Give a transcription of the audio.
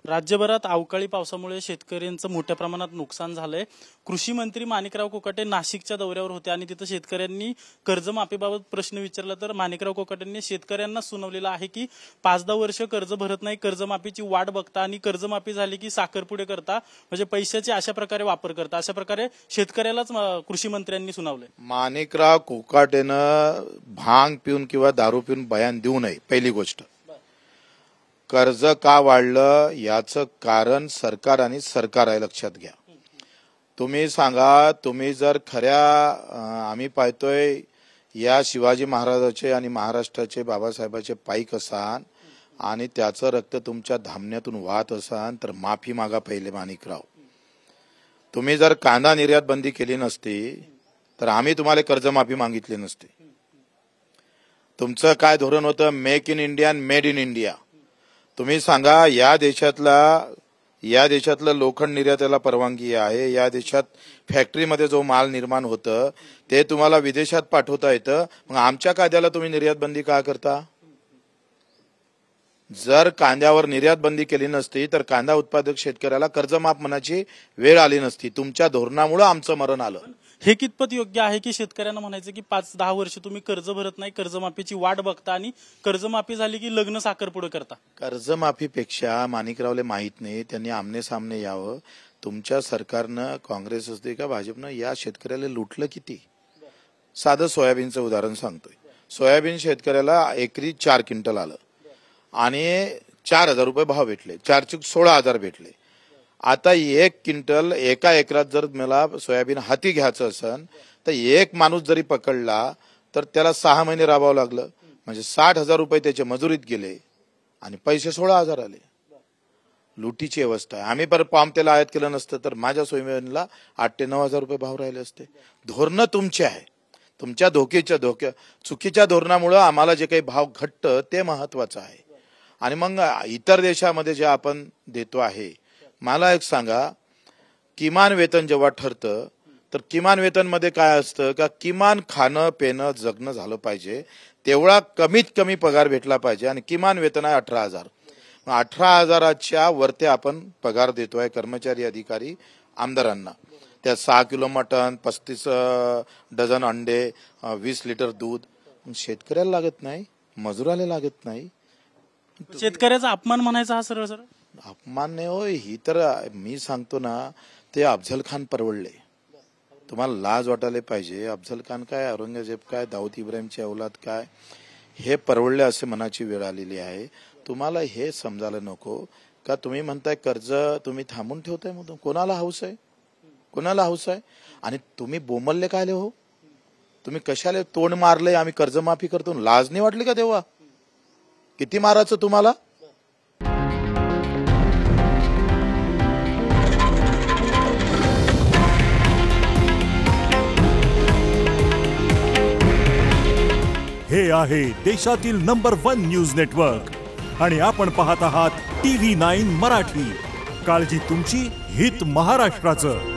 राज्यभरात अवकाळी पावसामुळे शेतकऱ्यांचं मोठ्या प्रमाणात नुकसान झालंय। कृषी मंत्री माणिकराव कोकाटे नाशिकच्या दौऱ्यावर होते आणि तिथे शेतकऱ्यांनी कर्जमाफीबाबत प्रश्न विचारला तर माणिकराव कोकाटेंनी शेतकऱ्यांना सुनावलेलं आहे की 5-10 वर्ष कर्ज भरत नाही, कर्जमाफीची वाट बघता आणि कर्जमाफी झाली की साखरपुडे करता, म्हणजे पैशाचे अशा प्रकारे वापर करता, अशा प्रकारे शेतकऱ्यालाच कृषी मंत्र्यांनी सुनावले। माणिकराव कोकाटेनं भांग पिऊन किंवा दारू पिऊन बयान देऊ नये। पहिली गोष्ट, कर्ज का वाढलं याचं कारण सरकार आणि सरकार आहे, लक्षात घ्या। तुम्ही सांगा, तुम्ही जर खऱ्या आम्ही पाहतोय या शिवाजी महाराजाचे आणि महाराष्ट्राचे बाबासाहेबाचे पाईक असाल आणि त्याचं रक्त तुमच्या धामण्यातून वाहत असाल तर माफी मागा पहिले माणिकराव। तुम्ही जर कांदा निर्यात बंदी केली नसती तर आम्ही तुम्हाला कर्जमाफी मागितली नसती। तुमचं काय धोरण होतं? Make in India, made in India. तुम्ही सांगा, या देशातलं लोखंड निर्यातीला परवानगी आहे, या देशात फॅक्टरीमध्ये जो माल निर्माण होतं ते तुम्हाला विदेशात पाठवता येतं, मग आमच्या कांद्याला तुम्ही निर्यात बंदी का करता? जर कांद्यावर निर्यात बंदी केली नसती तर कांदा उत्पादक शेतकऱ्याला कर्जमाफ होण्याची वेळ आली नसती। तुमच्या धोरणामुळे आमचं मरण आलं। हे कितपत योग्य आहे की शेतकऱ्यांना म्हणायचं की 5-10 वर्ष तुम्ही कर्ज भरत नाही, कर्जमाफीची वाट बघता आणि कर्जमाफी झाली की लग्न साखरपुडे करता? कर्जमाफीपेक्षा माणिकरावले माहित नाही, त्यांनी आमने सामने यावं। तुमच्या सरकारनं, काँग्रेस असते का भाजपनं, या शेतकऱ्याला लुटलं किती? साधं सोयाबीनचं उदाहरण सांगतोय। सोयाबीन शेतकऱ्याला एकरी 4 क्विंटल आलं आणि 4,000 रुपये भाव भेटले, 4,16,000 भेटले। आता 1 क्विंटल एका एकरात जर मला सोयाबीन हाती घ्यायचं असेल तर एक माणूस जरी पकडला तर त्याला 6 महिने राबावं लागलं, म्हणजे 60,000 रुपये त्याचे मजुरीत गेले आणि पैसे 16,000 आले। लुटीची अवस्था आहे। आम्ही परत पाम तेल आयात केलं नसतं तर माझ्या सोयाबीनला 8,000 ते 9,000 रुपये भाव राहिले असते। धोरणं तुमचे आहे, तुमच्या चुकीच्या धोरणामुळे आम्हाला जे काही भाव घटतं ते महत्वाचं आहे। आणि मग इतर देशामध्ये जे आपण देतो आहे, मला एक सांगा, किमान वेतन जेव्हा ठरतं तर किमान वेतन मध्ये काय असतं का किमान खाणं पिणं जगणं झालं पाहिजे, तेवढा कमीत कमी पगार भेटला पाहिजे आणि किमान वेतन आहे 18,000। 18,000च्या वरती आपण पगार देतोय कर्मचारी, अधिकारी, आमदारांना। त्या 6 किलो मटण, 35 डझन अंडे, 20 लिटर दूध शेतकऱ्याला लागत नाही, मजुराला लागत नाही। शेतकऱ्याचा अपमान म्हणायचा हा सरळ सरळ अपमान नाही होय। ही तर मी सांगतो ना, ते अफजल खान परवडले। तुम्हाला लाज वाटायला पाहिजे। अफजल खान काय, औरंगजेब काय, दाऊद इब्राहिमची औलाद काय, हे परवडले असे मनाची वेळ आलेली आहे। तुम्हाला हे समजायला नको का तुम्ही म्हणताय कर्ज तुम्ही थांबून ठेवताय, मग कोणाला हौस आहे? कोणाला हौस आहे? आणि तुम्ही बोंबलले काय हो? तुम्ही कशाला तोंड मारले आम्ही कर्जमाफी करतो? लाज नाही वाटली का तेव्हा? किती मारायचं तुम्हाला? हे आहे देशातील नंबर 1 न्यूज नेटवर्क आणि आपण पाहत आहात TV9 मराठी। काळजी तुमची, हित महाराष्ट्राचं।